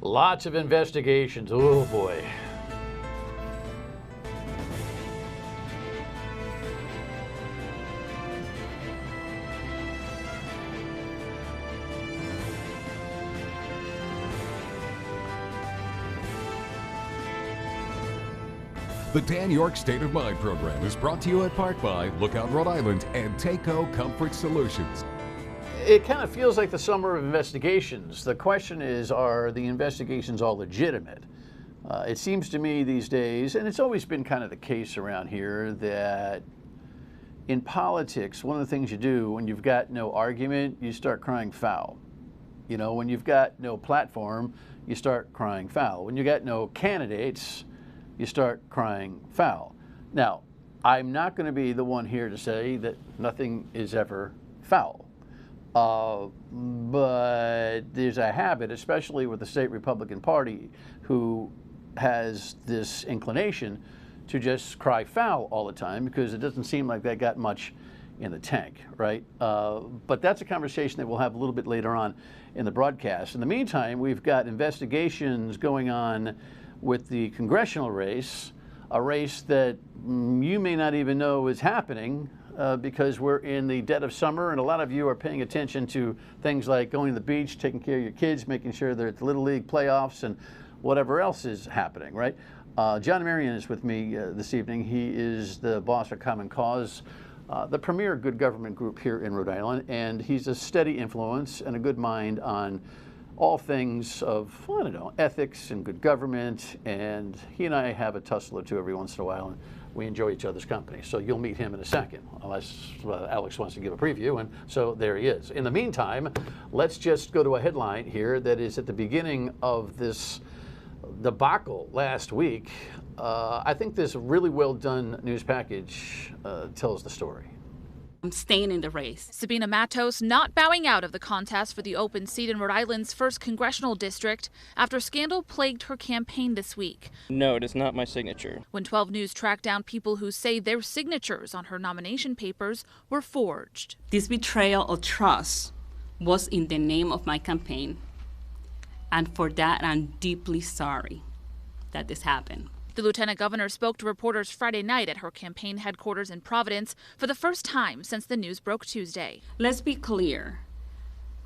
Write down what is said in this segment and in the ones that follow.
Lots of investigations. Oh boy. The Dan Yorke State of Mind program is brought to you in part by Lookout Rhode Island and Takeo Comfort Solutions. It kind of feels like the summer of investigations. The question is, are the investigations all legitimate? It seems to me these days, and it's always been kind of the case around here, that in politics, one of the things you do when you've got no argument, you start crying foul. You know, when you've got no platform, you start crying foul. When you got no candidates, you start crying foul. Now, I'm not going to be the one here to say that nothing is ever foul. But there's a habit, especially with the state Republican Party, who has this inclination to just cry foul all the time because it doesn't seem like they got much in the tank, right? But that's a conversation that we'll have a little bit later on in the broadcast. In the meantime, we've got investigations going on with the congressional race, a race that you may not even know is happening because we're in the dead of summer and a lot of you are paying attention to things like going to the beach, taking care of your kids, making sure they're at the Little League playoffs and whatever else is happening, right? John Marion is with me this evening. He is the boss of Common Cause, the premier good government group here in Rhode Island, and he's a steady influence and a good mind on all things of, I don't know, ethics and good government, and he and I have a tussle or two every once in a while, and we enjoy each other's company. So you'll meet him in a second, unless Alex wants to give a preview, and so there he is. In the meantime, let's just go to a headline here that is at the beginning of this debacle last week. I think this really well done news package tells the story. I'm staying in the race. Sabino Matos not bowing out of the contest for the open seat in Rhode Island's 1st congressional district after scandal plagued her campaign this week. No, it is not my signature. When 12 News tracked down people who say their signatures on her nomination papers were forged. This betrayal of trust was in the name of my campaign. And for that, I'm deeply sorry that this happened. The lieutenant governor spoke to reporters Friday night at her campaign headquarters in Providence for the first time since the news broke Tuesday. Let's be clear.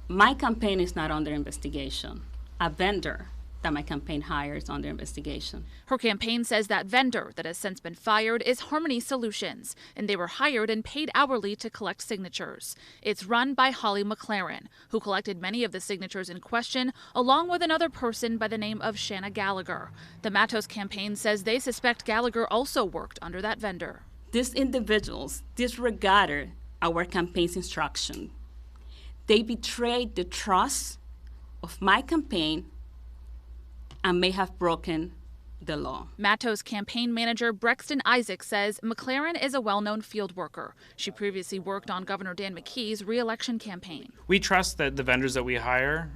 My campaign is not under investigation. A vendor that my campaign hires under investigation. Her campaign says that vendor that has since been fired is Harmony Solutions, and they were hired and paid hourly to collect signatures. It's run by Holly McLaren, who collected many of the signatures in question, along with another person by the name of Shanna Gallagher. The Matos campaign says they suspect Gallagher also worked under that vendor. These individuals disregarded our campaign's instruction. They betrayed the trust of my campaign and may have broken the law. Matos campaign manager Brexton Isaac says McLaren is a well-known field worker. She previously worked on Governor Dan McKee's re-election campaign. We trust that the vendors that we hire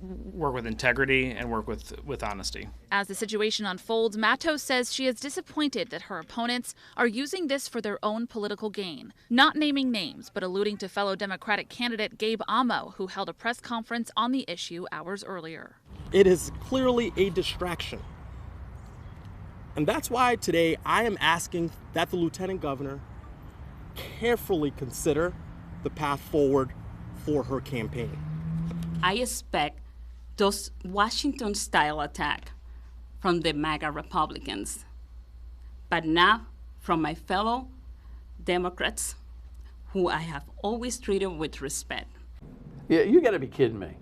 work with integrity and work with honesty. As the situation unfolds, Matos says she is disappointed that her opponents are using this for their own political gain. Not naming names, but alluding to fellow Democratic candidate Gabe Amo, who held a press conference on the issue hours earlier. It is clearly a distraction. And that's why today I am asking that the Lieutenant Governor carefully consider the path forward for her campaign. I expect those Washington-style attacks from the MAGA Republicans, but not from my fellow Democrats, who I have always treated with respect. Yeah, you got to be kidding me.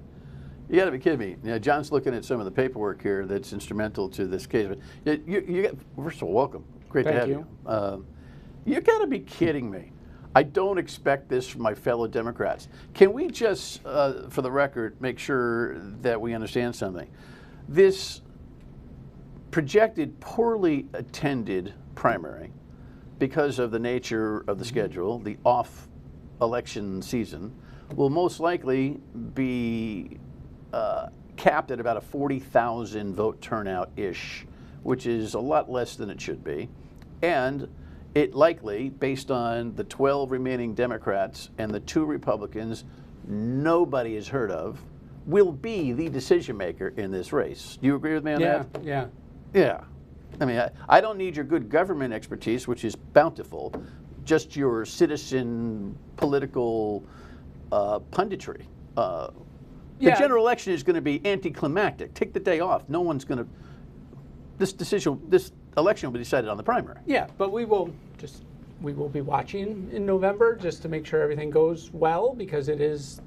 You got to be kidding me. You know, John's looking at some of the paperwork here that's instrumental to this case. First of all, welcome. Great to have you. You got to be kidding me. I don't expect this from my fellow Democrats. Can we just, for the record, make sure that we understand something? This projected poorly attended primary, because of the nature of the schedule, the off-election season, will most likely be capped at about a 40,000 vote turnout-ish, which is a lot less than it should be. And it likely, based on the 12 remaining Democrats and the 2 Republicans nobody has heard of, will be the decision maker in this race. Do you agree with me on that? Yeah. Yeah. I mean, I don't need your good government expertise, which is bountiful, just your citizen political punditry. The general election is going to be anticlimactic. Take the day off. No one's going to. This election will be decided on the primary. Yeah, but we will be watching in November just to make sure everything goes well, because it is,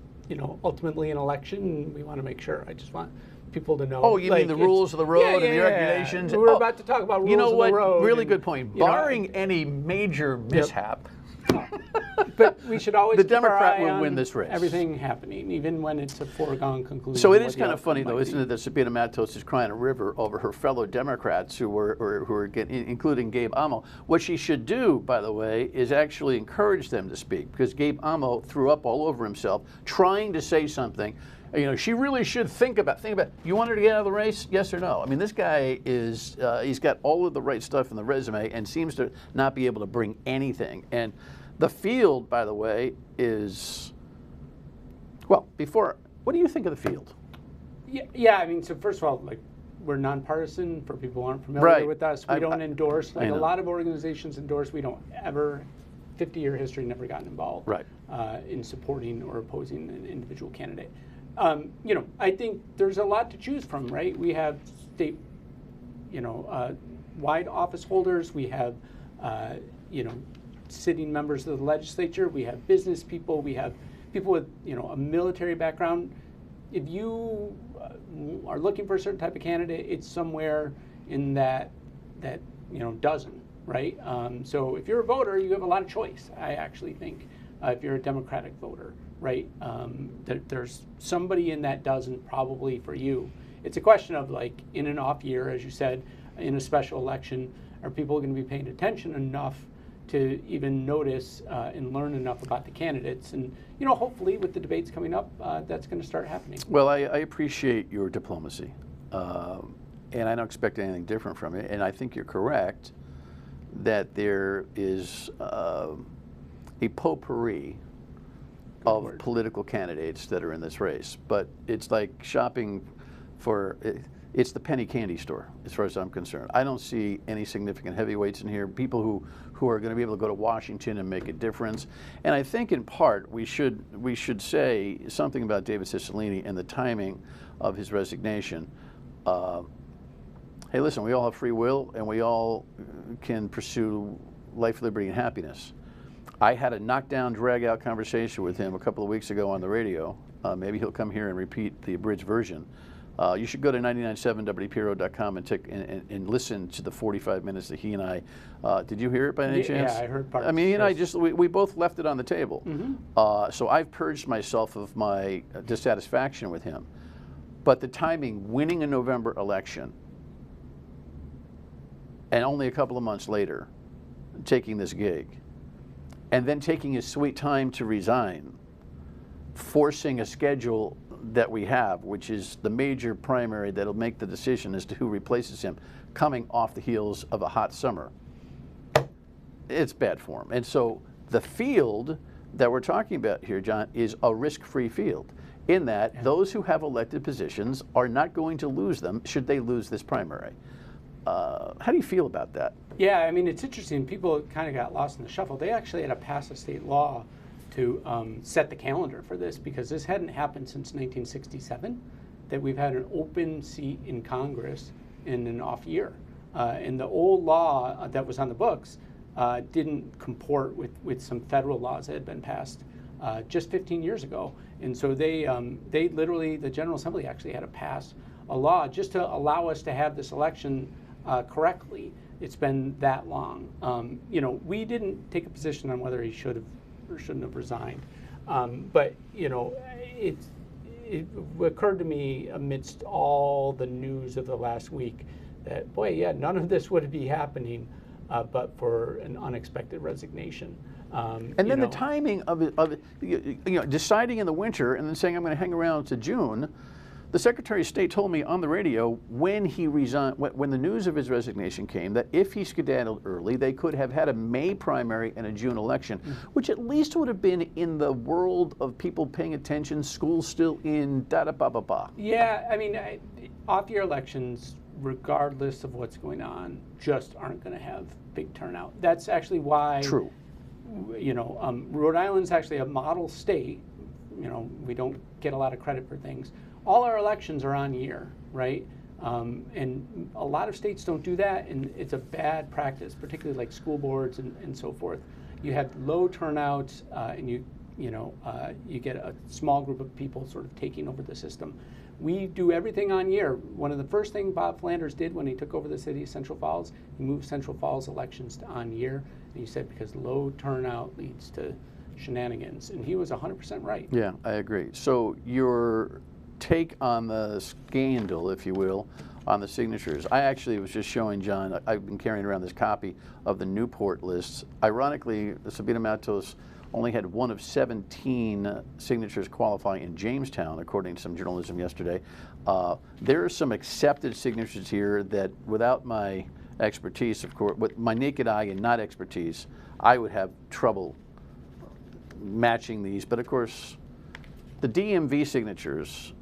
ultimately an election, and we want to make sure. I just want people to know. Oh, you mean the rules of the road and the regulations? We're about to talk about rules of the road. Really good point. Barring any major mishap. But we should always the keep our Democrat eye will on win this race. Everything happening, even when it's a foregone conclusion. So it is kind of funny, though, isn't it, that Sabino Matos is crying a river over her fellow Democrats who are getting, including Gabe Amo. What she should do, by the way, is actually encourage them to speak, because Gabe Amo threw up all over himself trying to say something. She really should think about. You want her to get out of the race? Yes or no? I mean, this guy is. He's got all of the right stuff in the resume and seems to not be able to bring anything. And the field, by the way, is. Well, what do you think of the field? Yeah. I mean, so first of all, we're nonpartisan. For people who aren't familiar with us, we don't endorse. A lot of organizations endorse. We don't ever. 50-year history, never gotten involved in supporting or opposing an individual candidate. I think there's a lot to choose from, right? We have state, wide office holders. We have, sitting members of the legislature. We have business people. We have people with, a military background. If you are looking for a certain type of candidate, it's somewhere in that dozen, right? So if you're a voter, you have a lot of choice, I actually think, if you're a Democratic voter. Right, there's somebody in that dozen probably for you. It's a question of in an off year, as you said, in a special election, are people going to be paying attention enough to even notice and learn enough about the candidates? And hopefully with the debates coming up, that's going to start happening. Well, I appreciate your diplomacy, and I don't expect anything different from it. And I think you're correct that there is a potpourri of political candidates that are in this race, but it's like shopping it's the penny candy store as far as I'm concerned. I don't see any significant heavyweights in here, people who are going to be able to go to Washington and make a difference. And I think in part we should say something about David Cicilline and the timing of his resignation. Hey, listen, we all have free will and we all can pursue life, liberty, and happiness. I had a knockdown, drag-out conversation with him a couple of weeks ago on the radio. Maybe he'll come here and repeat the abridged version. You should go to 997WPRI.com and listen to the 45 minutes that he and I. Did you hear it by any chance? Yeah, I heard parts. I mean, he and I we both left it on the table. Mm-hmm. So I've purged myself of my dissatisfaction with him. But the timing, winning a November election, and only a couple of months later, taking this gig, and then taking his sweet time to resign, forcing a schedule that we have, which is the major primary that'll make the decision as to who replaces him, coming off the heels of a hot summer. It's bad form. And so the field that we're talking about here, John, is a risk-free field, in that those who have elected positions are not going to lose them should they lose this primary. How do you feel about that? Yeah, I mean, it's interesting. People kind of got lost in the shuffle. They actually had to pass a state law to set the calendar for this, because this hadn't happened since 1967, that we've had an open seat in Congress in an off year. And the old law that was on the books didn't comport with some federal laws that had been passed just 15 years ago. And so they literally, the General Assembly actually had to pass a law just to allow us to have this election correctly. It's been that long. We didn't take a position on whether he should have or shouldn't have resigned. But it occurred to me amidst all the news of the last week that, boy, yeah, none of this would be happening but for an unexpected resignation. And then the timing of it, deciding in the winter and then saying I'm going to hang around to June. The Secretary of State told me on the radio when he resigned, when the news of his resignation came, that if he skedaddled early, they could have had a May primary and a June election, which at least would have been in the world of people paying attention, schools still in, da-da-ba-ba-ba. Yeah, I mean, off-year elections, regardless of what's going on, just aren't going to have big turnout. That's actually why, True. You know, Rhode Island's actually a model state. You know, we don't get a lot of credit for things. All our elections are on year, right? And a lot of states don't do that, and it's a bad practice, particularly like school boards and so forth. You have low turnouts, and you get a small group of people sort of taking over the system. We do everything on year. One of the first things Bob Flanders did when he took over the city of Central Falls, he moved Central Falls elections to on year, and he said because low turnout leads to shenanigans, and he was 100% right. Yeah, I agree. So your take on the scandal, if you will, on the signatures. I actually was just showing John, I've been carrying around this copy of the Newport lists. Ironically, the Sabino Matos only had one of 17 signatures qualifying in Jamestown, according to some journalism yesterday. There are some accepted signatures here that, without my expertise, of course, with my naked eye and not expertise, I would have trouble matching these. But of course, the DMV signatures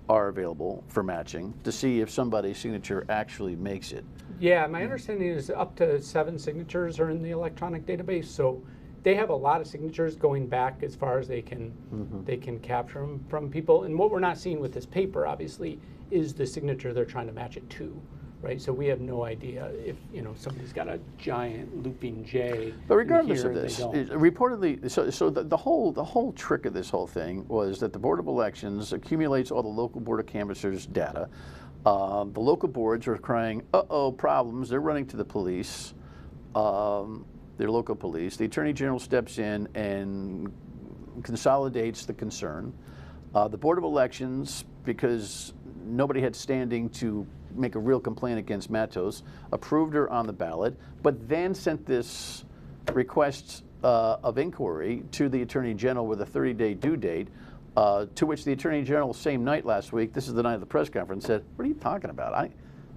are available for matching to see if somebody's signature actually makes it. Yeah, my understanding is up to 7 signatures are in the electronic database, so they have a lot of signatures going back as far as they can capture them from people. And what we're not seeing with this paper, obviously, is the signature they're trying to match it to, right? So we have no idea if, you know, somebody's got a giant looping J. But regardless of this, reportedly, so the whole trick of this whole thing was that the Board of Elections accumulates all the local Board of Canvassers data. The local boards are crying, uh-oh, problems. They're running to the police, their local police. The Attorney General steps in and consolidates the concern. The Board of Elections, because nobody had standing to make a real complaint against Matos, approved her on the ballot, but then sent this request of inquiry to the Attorney General with a 30-day due date, to which the Attorney General, same night last week, this is the night of the press conference, said, "What are you talking about?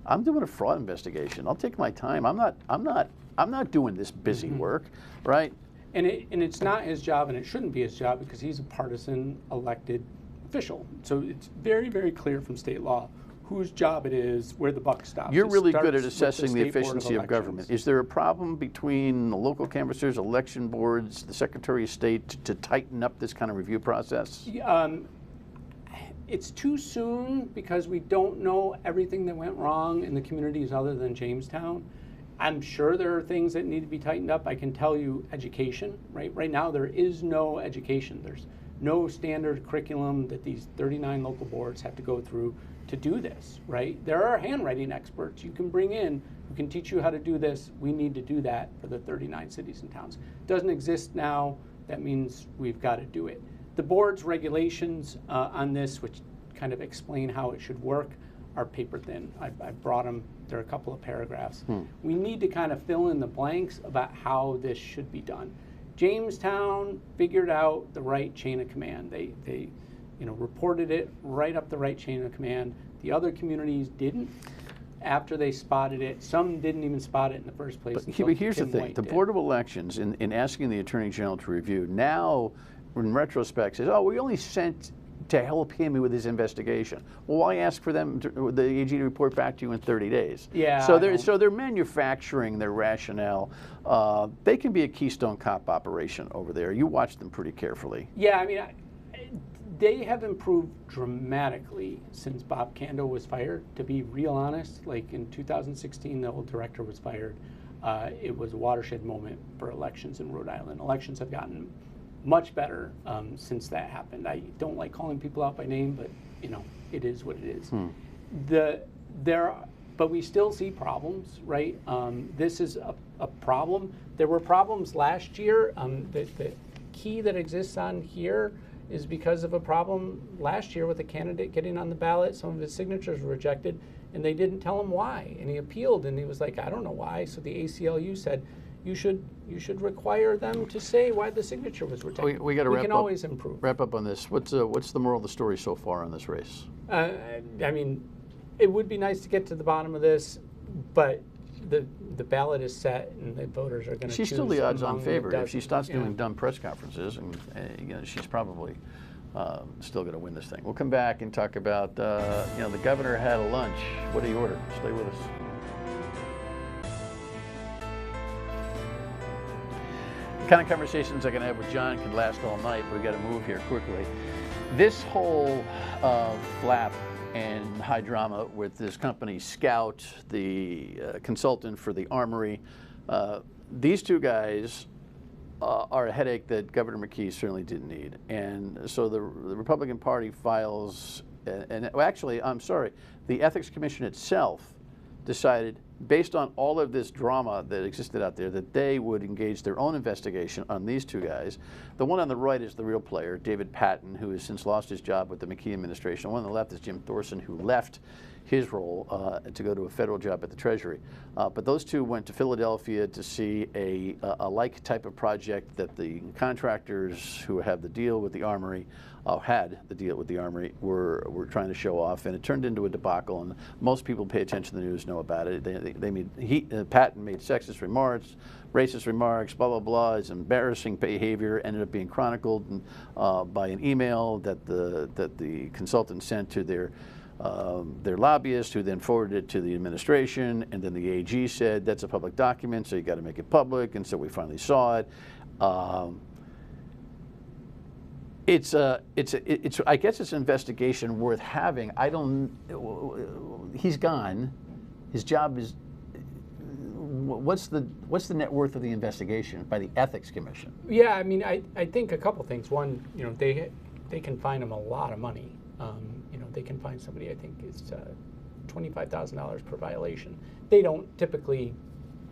I'm doing a fraud investigation. I'll take my time. I'm not doing this busy work," right? And it's not his job, and it shouldn't be his job, because he's a partisan elected official. So it's very, very clear from state law whose job it is, where the buck stops. You're really good at assessing the efficiency of government. Is there a problem between the local canvassers, election boards, the Secretary of State to tighten up this kind of review process? It's too soon because we don't know everything that went wrong in the communities other than Jamestown. I'm sure there are things that need to be tightened up. I can tell you education, right? Right now there is no education. There's no standard curriculum that these 39 local boards have to go through to do this, right? There are handwriting experts you can bring in who can teach you how to do this. We need to do that for the 39 cities and towns. It doesn't exist now. That means we've got to do it. The board's regulations on this, which kind of explain how it should work, are paper thin. I brought them. There are a couple of paragraphs. We need to kind of fill in the blanks about how this should be done. Jamestown figured out the right chain of command. They reported it right up the right chain of command. The other communities didn't. After they spotted it, some didn't even spot it in the first place. But here's the thing: the Board of Elections, in asking the Attorney General to review, now, in retrospect, says, "Oh, we only sent to help him with his investigation." Well, why ask for them, the AG, to report back to you in 30 days? Yeah. So they're manufacturing their rationale. They can be a Keystone Cop operation over there. You watch them pretty carefully. Yeah, I mean, they have improved dramatically since Bob Cando was fired. To be real honest, like in 2016, the old director was fired. It was a watershed moment for elections in Rhode Island. Elections have gotten much better since that happened. I don't like calling people out by name, but it is what it is. But we still see problems, right? This is a problem. There were problems last year. The key that exists on here is because of a problem last year with a candidate getting on the ballot. Some of his signatures were rejected, and they didn't tell him why. And he appealed, and he was like, "I don't know why." So the ACLU said, you should require them to say why the signature was rejected. We got to We can always improve. Wrap up on this. What's the moral of the story so far on this race? I mean, it would be nice to get to the bottom of this, but the ballot is set, and the voters are going to choose. She's still the odds-on among favorite. the If she starts dozen. doing dumb press conferences, and you know, she's probably still going to win this thing. We'll come back and talk about, you know, the governor had a lunch. What did he order? Stay with us. The kind of conversations I can have with John can last all night, but we got to move here quickly. This whole flap and high drama with this company Scout, the consultant for the Armory, these two guys are a headache that Governor McKee certainly didn't need. And so the Republican Party files, and well, actually, I'm sorry, the Ethics Commission itself decided, based on all of this drama that existed out there, that they would engage their own investigation on these two guys. The one on the right is the real player, David Patton, who has since lost his job with the McKee administration. The one on the left is Jim Thorson, who left his role to go to a federal job at the Treasury. But those two went to Philadelphia to see a like type of project that the contractors who have the deal with the Armory, had the deal with the Armory, were trying to show off, and it turned into a debacle. And most people pay attention to the news know about it. Patton made sexist remarks, racist remarks, blah blah blah. His embarrassing behavior ended up being chronicled by an email that the consultant sent to their lobbyist, who then forwarded it to the administration, and then the AG said that's a public document, so you got to make it public, and so we finally saw it. I guess it's an investigation worth having. He's gone. His job is. What's the net worth of the investigation by the Ethics Commission? Yeah, I mean, I think a couple things. One, you know, they can fine him a lot of money. You know, they can fine somebody, I think it's $25,000 per violation. They don't typically,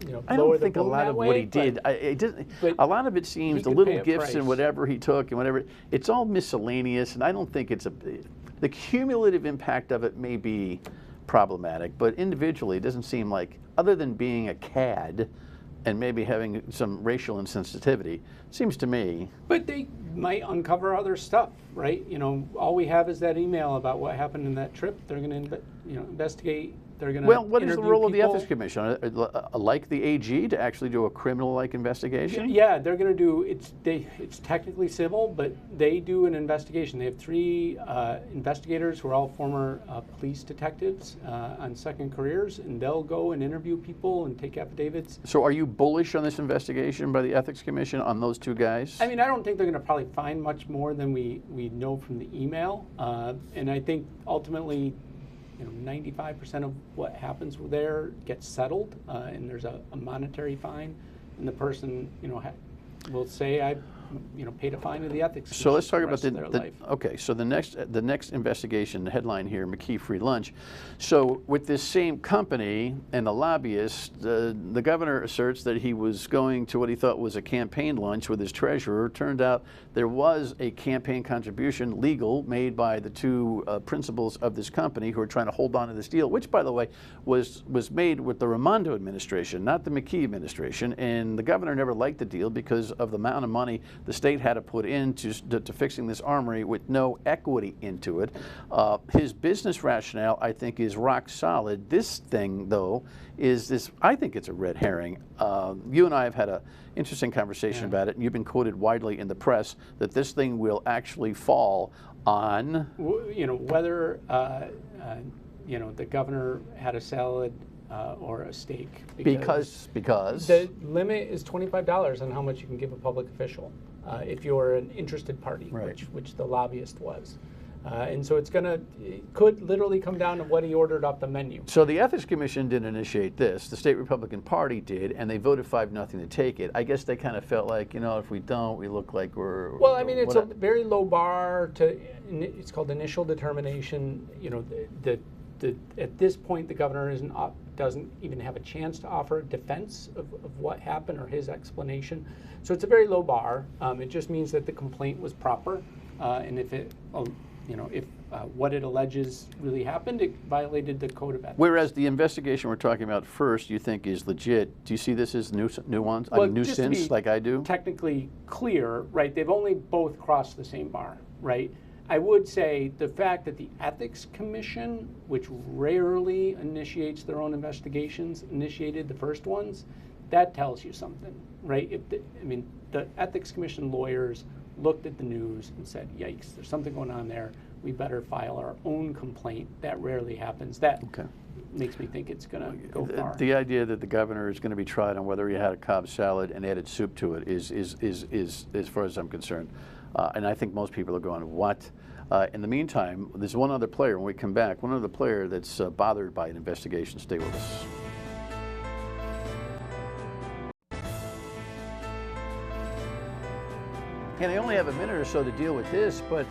you know, I lower don't think the a boom lot that of way, what he but- did. but A lot of it seems he the could little pay a gifts and price. whatever he took and whatever. It's all miscellaneous, and I don't think the cumulative impact of it may be problematic, but individually it doesn't seem like, other than being a cad and maybe having some racial insensitivity, seems to me. But they might uncover other stuff, right? You know, all we have is that email about what happened in that trip. They're going to, investigate. They're going to. Well, what is the role of the people. Ethics Commission? Like the AG, to actually do a criminal-like investigation? Yeah, they're going to do. It's technically civil, but they do an investigation. They have 3 investigators who are all former police detectives on second careers, and they'll go and interview people and take affidavits. So, are you bullish on this investigation by the Ethics Commission on those two guys? I mean, I don't think they're going to probably find much more than we know from the email, and I think ultimately, 95% of what happens there gets settled, and there's a monetary fine, and the person, will say, I, paid a fine to the ethics. So let's talk about rest of their life. okay. So the next investigation, the headline here, McKee free lunch. So with this same company and the lobbyist, the governor asserts that he was going to what he thought was a campaign lunch with his treasurer. Turned out there was a campaign contribution, legal, made by the 2 principals of this company who are trying to hold on to this deal, which, by the way, was made with the Raimondo administration, not the McKee administration. And the governor never liked the deal because of the amount of money the state had to put into to fixing this armory with no equity into it. His business rationale, I think, is rock solid. This thing, though, is this. I think it's a red herring. You and I have had an interesting conversation about it, and you've been quoted widely in the press that this thing will actually fall on. Whether the governor had a salad or a steak. Because the limit is $25 on how much you can give a public official if you're an interested party, right. which the lobbyist was. And so it could literally come down to what he ordered off the menu. So the Ethics Commission didn't initiate this. The state Republican Party did, and they voted 5-0 to take it. I guess they kind of felt like, if we don't, we look like we're. Well, I mean, it's a very low bar it's called initial determination. At this point, the governor doesn't even have a chance to offer a defense of what happened or his explanation. So it's a very low bar. It just means that the complaint was proper, and if what it alleges really happened, it violated the code of ethics. Whereas the investigation we're talking about first, you think is legit. Do you see this as nuance? Well, nuisance, like I do? Technically clear, right? They've only both crossed the same bar, right? I would say the fact that the Ethics Commission, which rarely initiates their own investigations, initiated the first ones, that tells you something, right? The Ethics Commission lawyers looked at the news and said, yikes, there's something going on there. We better file our own complaint. That rarely happens. That makes me think it's going to go far. The idea that the governor is going to be tried on whether he had a Cobb salad and added soup to it is as far as I'm concerned. And I think most people are going, what? In the meantime, there's one other player, when we come back, one other player that's bothered by an investigation. Stay with us. And I only have a minute or so to deal with this, but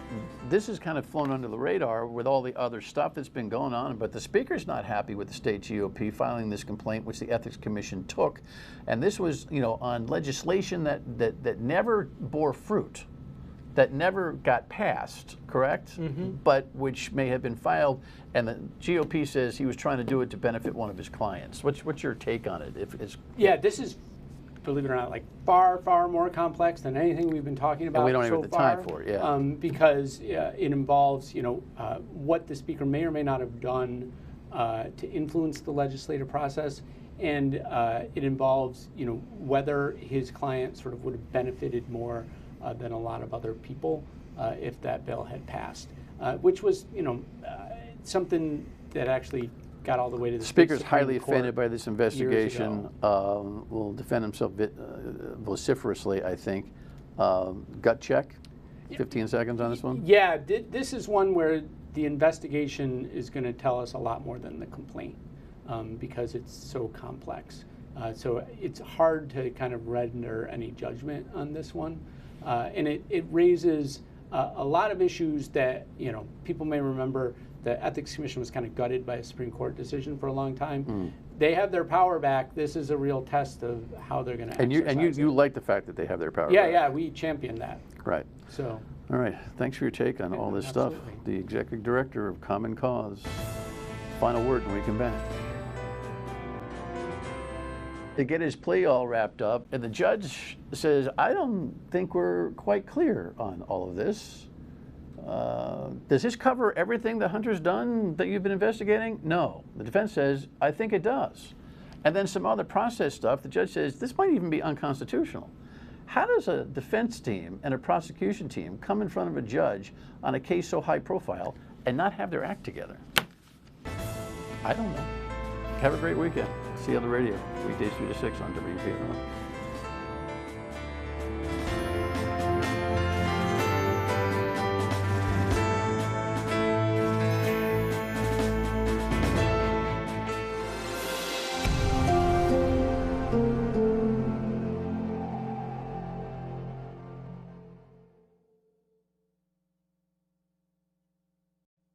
this has kind of flown under the radar with all the other stuff that's been going on. But the Speaker's not happy with the state GOP filing this complaint, which the Ethics Commission took. And this was, on legislation that never bore fruit, that never got passed, correct? But which may have been filed, and the GOP says he was trying to do it to benefit one of his clients. What's your take on it? Yeah, this is, believe it or not, like far more complex than anything we've been talking about. And we don't so have the far, time for it, because it involves, what the Speaker may or may not have done to influence the legislative process, and it involves, whether his client sort of would have benefited more than a lot of other people if that bill had passed, which was, something that actually got all the way to the Speaker's Supreme highly Court offended by this investigation. Will defend himself vociferously, I think. Gut check. 15 seconds on this one. Yeah, this is one where the investigation is going to tell us a lot more than the complaint, because it's so complex. So it's hard to kind of render any judgment on this one, and it raises a lot of issues that people may remember. The Ethics Commission was kind of gutted by a Supreme Court decision for a long time. They have their power back. This is a real test of how they're going to exercise And you like the fact that they have their power back. Yeah, we champion that. Right. So. All right. Thanks for your take on all this stuff. Absolutely. The Executive Director of Common Cause. Final word when we come back. To get his plea all wrapped up, and the judge says, I don't think we're quite clear on all of this. Does this cover everything that Hunter's done that you've been investigating? No. The defense says, I think it does. And then some other process stuff, the judge says, this might even be unconstitutional. How does a defense team and a prosecution team come in front of a judge on a case so high profile and not have their act together? I don't know. Have a great weekend. See you on the radio, weekdays 3 to 6 on WPRI.